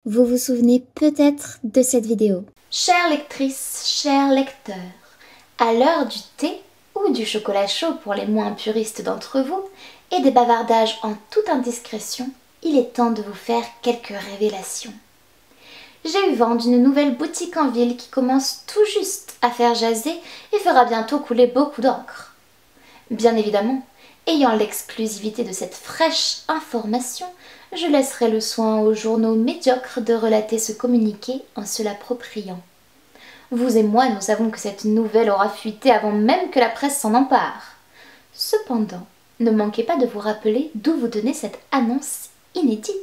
Vous vous souvenez peut-être de cette vidéo. Chères lectrices, chers lecteurs, à l'heure du thé ou du chocolat chaud pour les moins puristes d'entre vous et des bavardages en toute indiscrétion, il est temps de vous faire quelques révélations. J'ai eu vent d'une nouvelle boutique en ville qui commence tout juste à faire jaser et fera bientôt couler beaucoup d'encre. Bien évidemment, ayant l'exclusivité de cette fraîche information, je laisserai le soin aux journaux médiocres de relater ce communiqué en se l'appropriant. Vous et moi, nous savons que cette nouvelle aura fuité avant même que la presse s'en empare. Cependant, ne manquez pas de vous rappeler d'où vous tenez cette annonce inédite.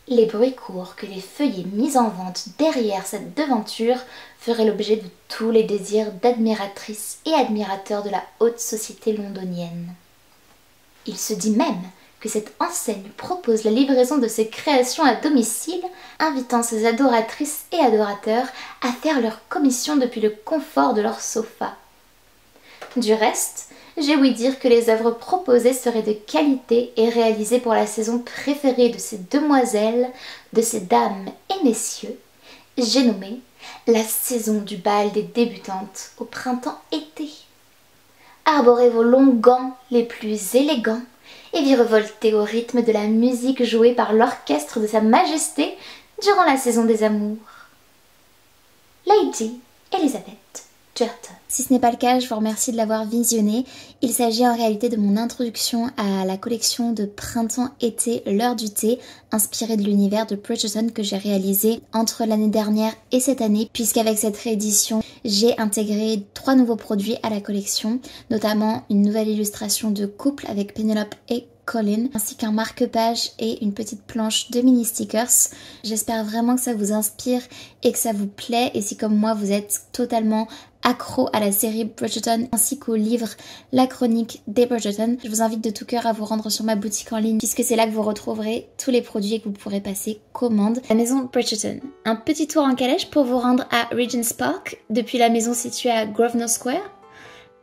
Les bruits courent que les feuillets mis en vente derrière cette devanture feraient l'objet de tous les désirs d'admiratrices et admirateurs de la haute société londonienne. Il se dit même que cette enseigne propose la livraison de ses créations à domicile, invitant ses adoratrices et adorateurs à faire leur commission depuis le confort de leur sofa. Du reste, j'ai ouï dire que les œuvres proposées seraient de qualité et réalisées pour la saison préférée de ces demoiselles, de ces dames et messieurs. J'ai nommé la saison du bal des débutantes au printemps-été. Arborez vos longs gants les plus élégants et virevoltez au rythme de la musique jouée par l'orchestre de Sa Majesté durant la saison des amours. Lady Elizabeth Jerton. Si ce n'est pas le cas, je vous remercie de l'avoir visionné. Il s'agit en réalité de mon introduction à la collection de printemps-été L'heure du thé, inspirée de l'univers de Bridgerton que j'ai réalisé entre l'année dernière et cette année, puisqu'avec cette réédition, j'ai intégré 3 nouveaux produits à la collection, notamment une nouvelle illustration de couple avec Penelope et Colin, ainsi qu'un marque-page et une petite planche de mini stickers. J'espère vraiment que ça vous inspire et que ça vous plaît, et si comme moi vous êtes totalement accro à la série Bridgerton ainsi qu'au livre La Chronique des Bridgerton, je vous invite de tout cœur à vous rendre sur ma boutique en ligne puisque c'est là que vous retrouverez tous les produits et que vous pourrez passer commande. La maison Bridgerton. Un petit tour en calèche pour vous rendre à Regent's Park depuis la maison située à Grosvenor Square.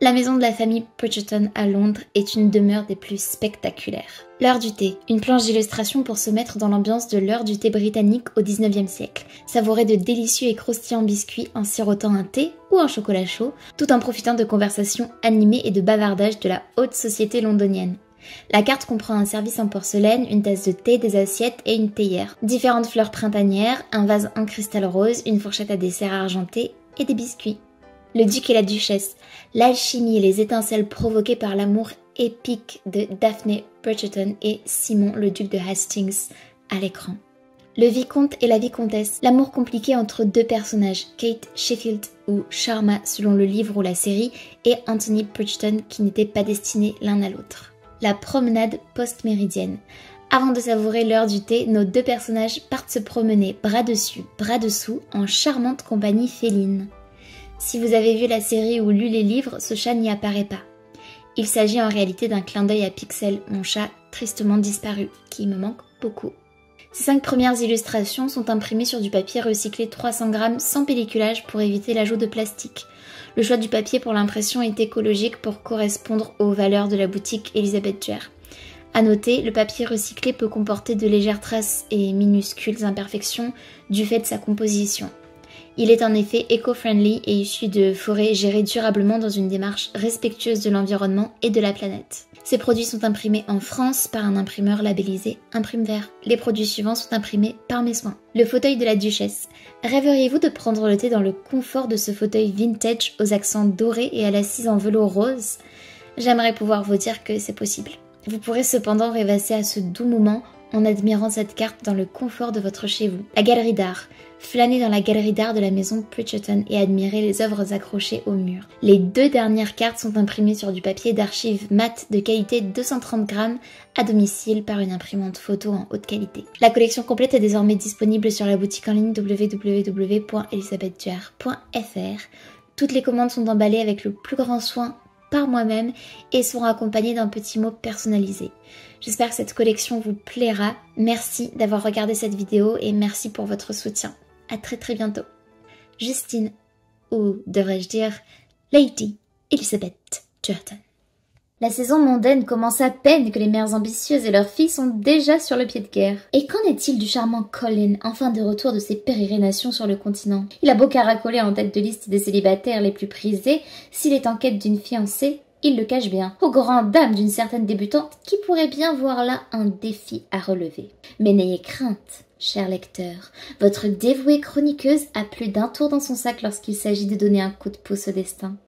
La maison de la famille Bridgerton à Londres est une demeure des plus spectaculaires. L'heure du thé, une planche d'illustration pour se mettre dans l'ambiance de l'heure du thé britannique au 19e siècle. Savourer de délicieux et croustillants biscuits en sirotant un thé ou un chocolat chaud, tout en profitant de conversations animées et de bavardages de la haute société londonienne. La carte comprend un service en porcelaine, une tasse de thé, des assiettes et une théière. Différentes fleurs printanières, un vase en cristal rose, une fourchette à dessert argenté et des biscuits. Le duc et la duchesse, l'alchimie et les étincelles provoquées par l'amour épique de Daphne Bridgerton et Simon, le duc de Hastings, à l'écran. Le vicomte et la vicomtesse, l'amour compliqué entre 2 personnages, Kate Sheffield ou Sharma selon le livre ou la série, et Anthony Bridgerton qui n'étaient pas destinés l'un à l'autre. La promenade post-méridienne. Avant de savourer l'heure du thé, nos 2 personnages partent se promener bras dessus, bras dessous, en charmante compagnie féline. Si vous avez vu la série ou lu les livres, ce chat n'y apparaît pas. Il s'agit en réalité d'un clin d'œil à Pixel, mon chat tristement disparu, qui me manque beaucoup. Ces 5 premières illustrations sont imprimées sur du papier recyclé 300 grammes sans pelliculage pour éviter l'ajout de plastique. Le choix du papier pour l'impression est écologique pour correspondre aux valeurs de la boutique Elizabeth Jerr. À noter, le papier recyclé peut comporter de légères traces et minuscules imperfections du fait de sa composition. Il est en effet éco-friendly et issu de forêts gérées durablement dans une démarche respectueuse de l'environnement et de la planète. Ces produits sont imprimés en France par un imprimeur labellisé Imprimever. Les produits suivants sont imprimés par mes soins. Le fauteuil de la duchesse. Rêveriez-vous de prendre le thé dans le confort de ce fauteuil vintage aux accents dorés et à l'assise en velours rose? J'aimerais pouvoir vous dire que c'est possible. Vous pourrez cependant rêvasser à ce doux moment en admirant cette carte dans le confort de votre chez vous. La galerie d'art. Flânez dans la galerie d'art de la maison Bridgerton et admirez les œuvres accrochées au mur. Les 2 dernières cartes sont imprimées sur du papier d'archives mat de qualité 230 grammes à domicile par une imprimante photo en haute qualité. La collection complète est désormais disponible sur la boutique en ligne www.elizabethjerr.fr. Toutes les commandes sont emballées avec le plus grand soin par moi-même et seront accompagnées d'un petit mot personnalisé. J'espère que cette collection vous plaira. Merci d'avoir regardé cette vidéo et merci pour votre soutien. À très bientôt. Justine, ou devrais-je dire Lady Elizabeth Jerton. La saison mondaine commence à peine que les mères ambitieuses et leurs filles sont déjà sur le pied de guerre. Et qu'en est-il du charmant Colin, enfin de retour de ses pérégrinations sur le continent? Il a beau caracoler en tête de liste des célibataires les plus prisés, s'il est en quête d'une fiancée, il le cache bien, aux grandes dames d'une certaine débutante qui pourrait bien voir là un défi à relever. Mais n'ayez crainte, cher lecteur, votre dévouée chroniqueuse a plus d'un tour dans son sac lorsqu'il s'agit de donner un coup de pouce au destin.